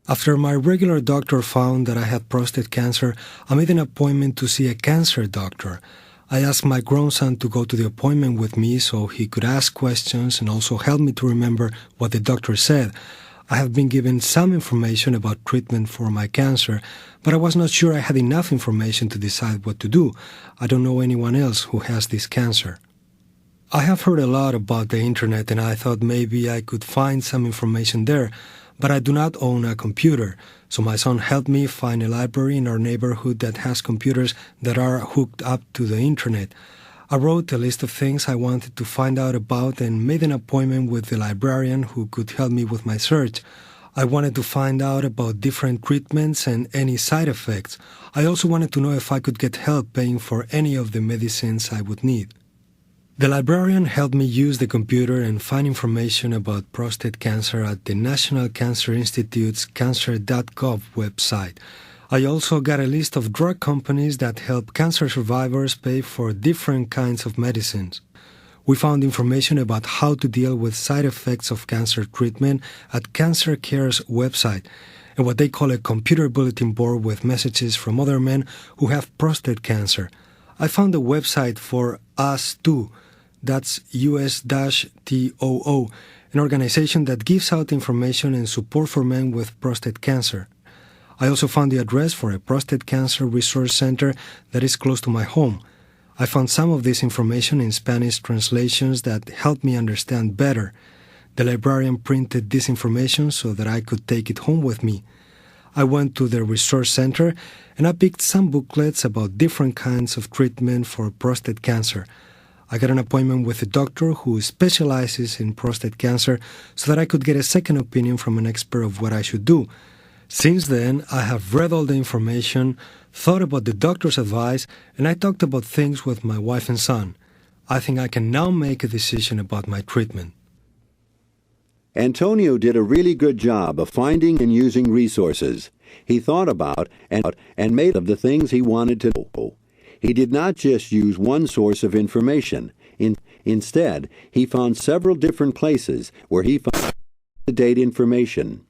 After my regular doctor found that I had prostate cancer, I made an appointment to see a cancer doctor. I asked my grown son to go to the appointment with me so he could ask questions and also help me to remember what the doctor said. I have been given some information about treatment for my cancer, but I was not sure I had enough information to decide what to do. I don't know anyone else who has this cancer. I have heard a lot about the internet and I thought maybe I could find some information there, but I do not own a computer, so my son helped me find a library in our neighborhood that has computers that are hooked up to the internet. I wrote a list of things I wanted to find out about and made an appointment with the librarian who could help me with my search. I wanted to find out about different treatments and any side effects. I also wanted to know if I could get help paying for any of the medicines I would need. The librarian helped me use the computer and find information about prostate cancer at the National Cancer Institute's cancer.gov website. I also got a list of drug companies that help cancer survivors pay for different kinds of medicines. We found information about how to deal with side effects of cancer treatment at Cancer Care's website and what they call a computer bulletin board with messages from other men who have prostate cancer. I found a website for Us Too. That's US-TOO, an organization that gives out information and support for men with prostate cancer. I also found the address for a prostate cancer resource center that is close to my home. I found some of this information in Spanish translations that helped me understand better. The librarian printed this information so that I could take it home with me. I went to the resource center and I picked some booklets about different kinds of treatment for prostate cancer. I got an appointment with a doctor who specializes in prostate cancer so that I could get a second opinion from an expert of what I should do. Since then, I have read all the information, thought about the doctor's advice, and I talked about things with my wife and son. I think I can now make a decision about my treatment. Antonio did a really good job of finding and using resources. He thought about and made of the things he wanted to know. He did not just use one source of information. Instead, he found several different places where he found up-to-date information.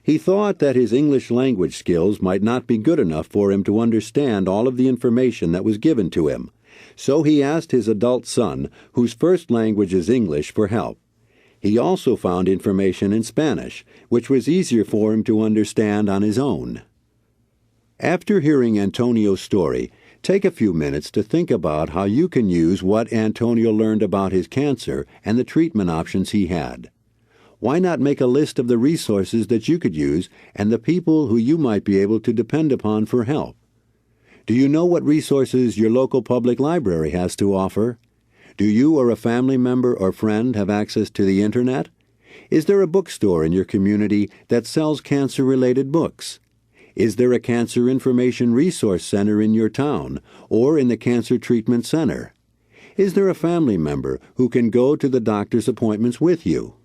He thought that his English language skills might not be good enough for him to understand all of the information that was given to him. So he asked his adult son, whose first language is English, for help. He also found information in Spanish, which was easier for him to understand on his own. After hearing Antonio's story, take a few minutes to think about how you can use what Antonio learned about his cancer and the treatment options he had. Why not make a list of the resources that you could use and the people who you might be able to depend upon for help? Do you know what resources your local public library has to offer? Do you or a family member or friend have access to the Internet? Is there a bookstore in your community that sells cancer-related books? Is there a Cancer Information Resource Center in your town or in the Cancer Treatment Center? Is there a family member who can go to the doctor's appointments with you?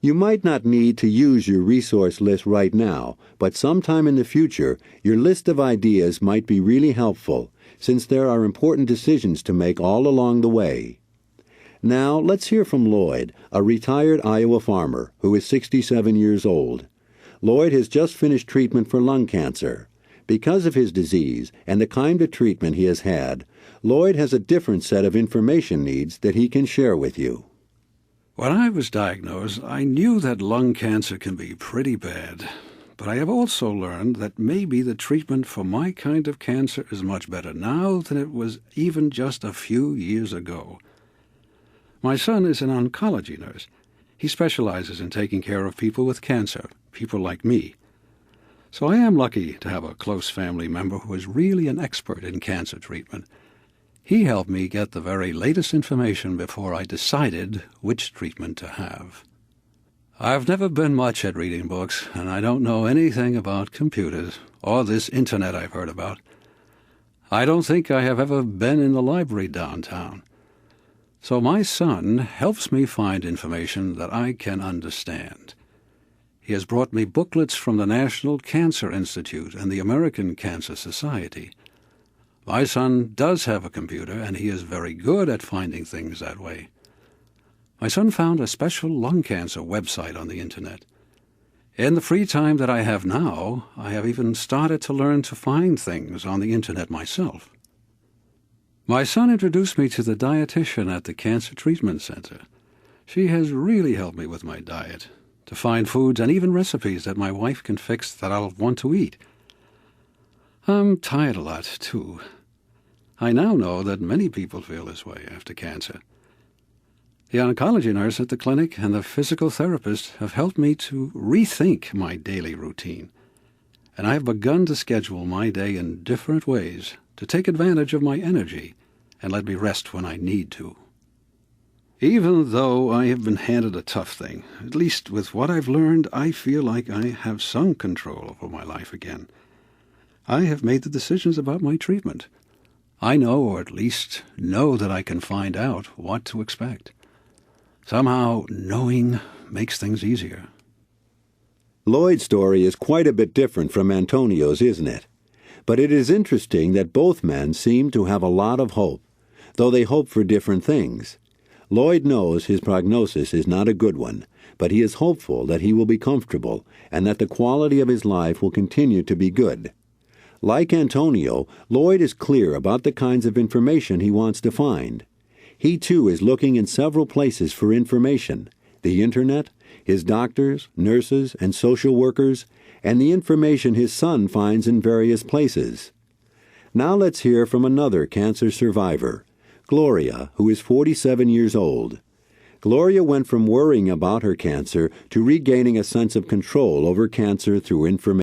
You might not need to use your resource list right now, but sometime in the future, your list of ideas might be really helpful, since there are important decisions to make all along the way. Now, let's hear from Lloyd, a retired Iowa farmer who is 67 years old. Lloyd has just finished treatment for lung cancer. Because of his disease and the kind of treatment he has had, Lloyd has a different set of information needs that he can share with you. When I was diagnosed, I knew that lung cancer can be pretty bad, but I have also learned that maybe the treatment for my kind of cancer is much better now than it was even just a few years ago. My son is an oncology nurse. He specializes in taking care of people with cancer, people like me. So I am lucky to have a close family member who is really an expert in cancer treatment. He helped me get the very latest information before I decided which treatment to have. I've never been much at reading books, and I don't know anything about computers or this internet I've heard about. I don't think I have ever been in the library downtown. So my son helps me find information that I can understand. He has brought me booklets from the National Cancer Institute and the American Cancer Society. My son does have a computer, and he is very good at finding things that way. My son found a special lung cancer website on the Internet. In the free time that I have now, I have even started to learn to find things on the internet myself. My son introduced me to the dietitian at the Cancer Treatment Center. She has really helped me with my diet, to find foods and even recipes that my wife can fix that I'll want to eat. I'm tired a lot, too. I now know that many people feel this way after cancer. The oncology nurse at the clinic and the physical therapist have helped me to rethink my daily routine, and I have begun to schedule my day in different ways to take advantage of my energy and let me rest when I need to. Even though I have been handed a tough thing, at least with what I've learned, I feel like I have some control over my life again. I have made the decisions about my treatment. I know, or at least know, that I can find out what to expect. Somehow, knowing makes things easier. Lloyd's story is quite a bit different from Antonio's, isn't it? But it is interesting that both men seem to have a lot of hope, though they hope for different things. Lloyd knows his prognosis is not a good one, but he is hopeful that he will be comfortable and that the quality of his life will continue to be good. Like Antonio, Lloyd is clear about the kinds of information he wants to find. He, too, is looking in several places for information: the Internet, his doctors, nurses, and social workers, and the information his son finds in various places. Now let's hear from another cancer survivor, Gloria, who is 47 years old. Gloria went from worrying about her cancer to regaining a sense of control over cancer through information.